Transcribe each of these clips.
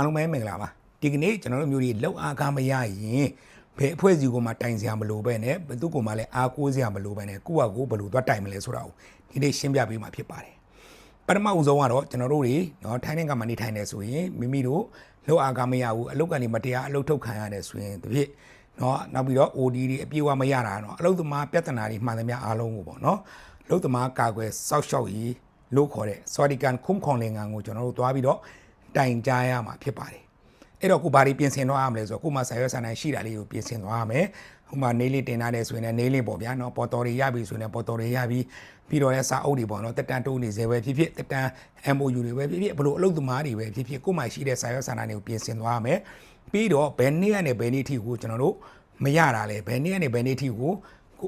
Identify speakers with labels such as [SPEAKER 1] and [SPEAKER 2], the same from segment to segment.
[SPEAKER 1] အားလုံးပဲမင်္ဂလာပါဒီကနေ့ကျွန်တော်တို့မျိုးတွေလောက်အားကားမရရင်ဘယ်အဖွဲ့အစည်းကိုမှတိုင်စရာမလိုပဲနဲ့ဘယ်သူ့ကိုမှလည်းအားကိုးစရာမလိုပဲနဲ့ကိုယ့်ဟာကိုယ်ဘယ်လိုသွားတိုင်မလဲဆိုတာကိုဒီနေ့ရှင်းပြပေးမှာဖြစ်ပါတယ်ပထမဦးဆုံးကတော့ကျွန်တော်တို့တွေနော်ထိုင်းနိုင်ငံမှာနေထိုင်နေဆိုရင်မိမိတို့လောက်အားကားမရဘူးအလုပ်ကနေမတရားအလုပ်ထုတ်ခံရတယ်ဆိုရင်တပြည့်နော်နောက်ပြီးတော့ OD တွေအပြေအဝမရတာနော်အလုပ်သမားပြဿနာတွေမှန်သမျှအားလုံးကိုပေါ့နော်အလုပ်သမားကာကွယ်စောက်ရှောက်ရေးလို့ခေါ်တဲ့ Sawadikan Kumkhonlengan ကိုကျွန်တော်တို့သွားပြီးတော့တိုင်ကြားရမှာဖြစ်ပါတယ်အဲ့တော့ကိုဘာတွေပြင်ဆင်သွားရမလဲဆိုတော့ကိုမှဆာရွက်ဆန်နိုင်ရှိတာလေးကိုပြင်ဆင်သွားရမယ်ဟိုမှာနေလေးတင်ထားတယ်ဆိုရင်လည်းနေလေးပေါ့ဗျာနော်ပေါ်တော်တွေရပြီဆိုရင်လည်းပေါ်တော်တွေရပြီပြီးတော့လည်းစာအုပ်တွေပေါ့နော်တက်တန်တိုးနေစေပဲဖြစ်ဖြစ်တက်တန် MOU တွေပဲဖြစ်ဖြစ်ဘလို့အလုပ်သမားတွေပဲဖြစ်ဖြစ်ကိုမှရှိတဲ့ဆာရွက်ဆန်နိုင်တွေကိုပြင်ဆင်သွားရမယ်ပြီးတော့ဘယ်နေ့ကနေဘယ်နေ့ထိကိုကျွန်တော်တို့မရတာလဲဘယ်နေ့ကနေဘယ်နေ့ထိကို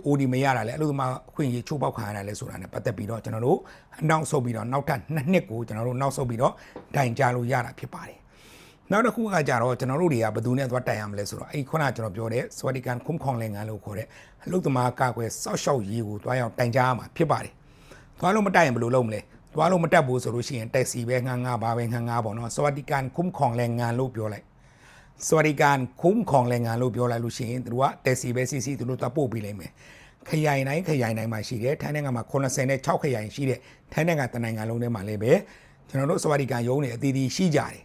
[SPEAKER 1] OD မရတာလဲအလုပ်သမားအခွင့်အရေးချိုးပေါက်ခံရတာလဲဆိုတာ ਨੇ ပတ်သက်ပြီးတော့ကျွန်တော်တို့အနောက်ဆုတ်ပြီးတော့နောက်ထပ်2နှစ်ကိုကျွန်တော်တို့နောက်ဆုတ်ပြီးတော့တိုင်ကြားလို့ရတာဖြစ်ပါတယ်နောက်တစ်ခုကကြတော့ကျွန်တော်တို့တွေကဘယ်သူနဲ့သွားတိုင်ရမလဲဆိုတော့အဲ့ခုနကကျွန်တော်ပြောတဲ့ Sawadikan Kumkhonlengan လို့ခေါ်တဲ့အလုပ်သမားကာကွယ်စောက်ရှောက်ရေးကိုသွားရောက်တိုင်ကြားရမှာဖြစ်ပါတယ်သွားလို့မတိုင်ရင်ဘယ်လိုလုပ်မလဲသွားလို့မတက်ဘူးဆိုလို့ရှိရင်တက်စီပဲငှားပါပဲငှားပေါ့နော် Sawadikan Kumkhonlengan လို့ပြောလိုက်Sawadikan Kumkhonlengan လို့ပြောလိုက်လို့ရှိရင်သူတို့ကတက်စီပဲစီစီသူတို့သွားပို့ပေးလိုက်မယ်ခရိုင်တိုင်းမှာရှိတယ်ထိုင်းနိုင်ငံမှာ86ခရိုင်ရှိတဲ့ထိုင်းနိုင်ငံတနိုင်ငံလုံးထဲမှာလည်းပဲကျွန်တော်တို့ Sawadikan ရုံးတွေအသီးသီးရှိကြတယ်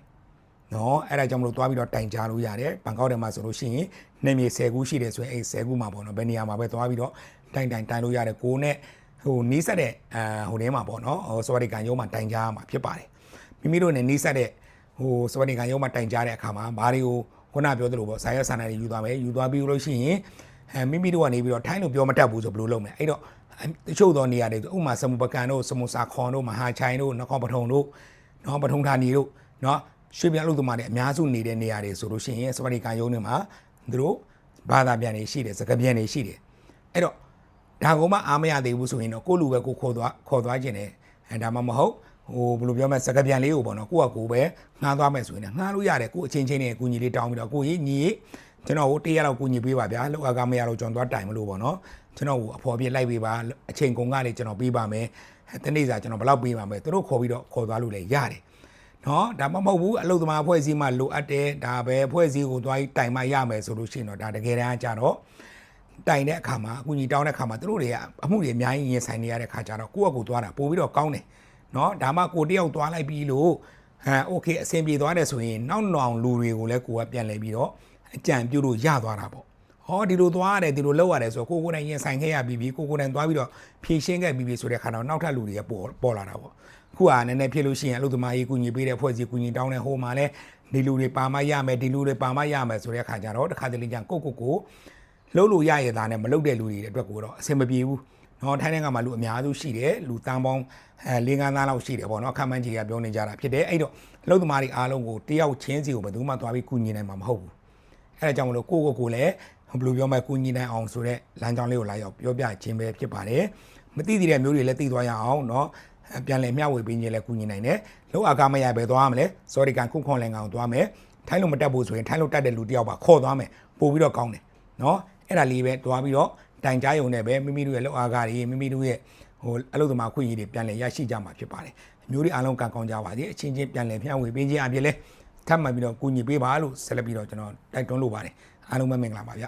[SPEAKER 1] နော်အဲ့ဒါကြောင့်မလို့သွားပြီးတော့တိုင်ကြားလို့ရတယ်ဘန်ကောက်ထဲမှာဆိုလို့ရှိရင်နေမြေ10ခုရှိတယ်ဆိုရင်အဲ့10ခုမှာပေါ့နော်ဘယ်နေရာမှာပဲသွားပြီးတော့တိုင်လို့ရတယ်ကိုနဲ့ဟိုနီးစက်တဲ့ဟိုထဲမှာပေါ့နော်ဟို Sawadikan ရုံးမှာတိုင်ကြားရမှာဖြစ်ပါတယ်မိမိတို့နဲ့နီးစက်တဲ့ဟို Sawadikan ရုံးမှာတိုင်ကြားတဲ့အခါမှာဘာတွေကိုခုနပြောသလိုပေါ့ဇာရွက်ဆန္ဒတွေယူသွားမယ်ယူသွားပြီးလို့ရှိရင်မိမိတို့ကနေပြီးတော့ထိုင်းလို့ပြောမတတ်ဘူးဆိုဘယ်လိုလုပ်မလဲအဲ့တော့တချို့သောနေရာတွေဥပမာစမုပကန်တို့စမုစာခွန်တို့မဟာချိုင်တို့နခေါပထုံတို့နော်ပထုံဌာနီတို့နော်ရွှေပြန်လို့သမားတွေအများစုနေတဲ့နေရာတွေဆိုလို့ရှိရင် Sawadikan ရုံးတွေမှာသူတို့ဘာသာပြန်တွေရှိတယ်စကားပြန်တွေရှိတယ်အဲ့တော့ဒါကမှအားမရသေးဘူးဆိုရင်တော့ကိုလူပဲကိုခေါ်သွားခြင်းတယ်ဒါမှမဟုတ်ဟိုဘယ်လိုပြောမလဲစကားပြန်လေးကိုပေါ့နော်ကိုကကိုပဲငှားသွားမယ်ဆိုရင်ငှားလို့ရတယ်ကိုအချင်းချင်းနဲ့အကူညီလေးတောင်းပြီးတော့ကိုကြီးညီကျွန်တော်ဟို100လောက်ကူညီပေးပါဗျာလောက်အားကမရတော့ကျွန်တော်သွားတိုင်မလို့ပေါ့နော်ကျွန်တော်ဟိုအဖော်ပြလိုက်ပေးပါအချိန်ကုန်ကလေးကျွန်တော်ပေးပါမယ်တနေ့စာကျွန်တော်ဘယ်လောက်ပေးပါမယ်သူတို့ခေါ်ပြီးတော့ခေါ်သွားလို့လည်းရတယ်နော်ဒါမှမဟုတ်ဘူးအလုပ်သမားအဖွဲ့အစည်းမှလိုအပ်တယ်ဒါပဲအဖွဲ့အစည်းကိုသွားပြီးတိုင်မှရမယ်ဆိုလို့ရှိရင်တော့ဒါတကယ်တမ်းကြတော့တိုင်တဲ့အခါမှာအကူအညီတောင်းတဲ့အခါမှာသူတို့တွေကအမှုတွေအများကြီးရင်ဆိုင်နေရတဲ့အခါကျတော့ကိုယ့်အကူသွားတာပို့ပြီးတော့ကောင်းတယ်နော်ဒါမှကိုတယောက်သွားလိုက်ပြီးလို့โอเคအဆင်ပြေသွားတယ်ဆိုရင်နောက်လူတွေကိုလည်းကိုကပြန်လဲပြီးတော့အကြံပြုလို့ရသွားတာပေါ့ဟောဒီလိုသွားရတယ်ဒီလိုလုပ်ရတယ်ဆိုတော့ကိုယ်တိုင်ရင်ဆိုင်ခဲ့ရပြီးကိုယ်တိုင်သွားပြီးတော့ဖြည့်ရှင်းခဲ့ပြီးဆိုတဲ့ခါတော့နောက်ထပ်လူတွေကပေါ်လာတာပေါ့ခုကနည်းနည်းဖြစ်လို့ရှိရင်အလုပ်သမားရေးကူညီပေးတဲ့အဖွဲ့အစည်းကူညီတောင်းတဲ့ဟိုမှာလည်းဒီလူတွေပါမရမယ်ဒီလူတွေပါမရမယ်ဆိုတဲ့ခါကျတော့တခါတလေကျကိုလှုပ်လို့ရရတာနဲ့မလှုပ်တဲ့လူတွေအတွက်ကိုတော့အဆင်မပြေဘူးနော်ထိုင်းနိုင်ငံမှာလူအများစုရှိတယ်လူတန်းပေါင်း4-5 သန်းလောက်ရှိတယ်ပေါ့နော်ခန့်မှန်းခြေကပြောနေကြတာဖြစ်တယ်အဲ့တော့အလုပ်သမားတွေအားလုံးကိုတယောက်ချင်းစီကိုဘယ်သူမှသွားပြီးကူညီနိုင်မှာမဟုတ်ဘူးအဲ့ဒါကြောင့်မလို့ကိုလည်းဘယ်လိုပြောမလဲကူညီနိုင်အောင်ဆိုတဲ့လမ်းကြောင်းလေးကိုလာရောက်ပြောပြခြင်းပဲဖြစ်ပါတယ်မသိသေးတဲ့မျိုးတွေလည်းသိသွားရအောင်เนาะပြန်လည်မျှဝေပေးခြင်းလည်းကူညီနိုင်တယ်လောက်အားကမရပဲသွားရမလဲ Sawadikan Kumkhonlengan ကိုသွားမယ်ထိုင်းလို့မတက်ဘူးဆိုရင်ထိုင်းလို့တက်တဲ့လူတယောက်ပါခေါ်သွားမယ်ပို့ပြီးတော့ကောင်းတယ်เนาะအဲ့ဒါလေးပဲသွားပြီးတော့တိုင်ကြားရုံနဲ့ပဲမိမိတို့ရဲ့လောက်အားကားတွေမိမိတို့ရဲ့ဟိုအလုပ်သမားခွင့်ရည်တွေပြန်လည်ရရှိကြမှာဖြစ်ပါတယ်မျိုးတွေအားလုံးကံကောင်းကြပါစေအချင်းချင်းပြန်လည်မျှဝေပေးခြင်းအပြင်လဲထပ်မံပြီးတော့ကူညီပေးပါလို့ဆက်လက်ပြီးတော့ကျွန်တော်တိုက်တွန်းလိုပါတယ်အားလုံးပဲမင်္ဂလာပါဗျ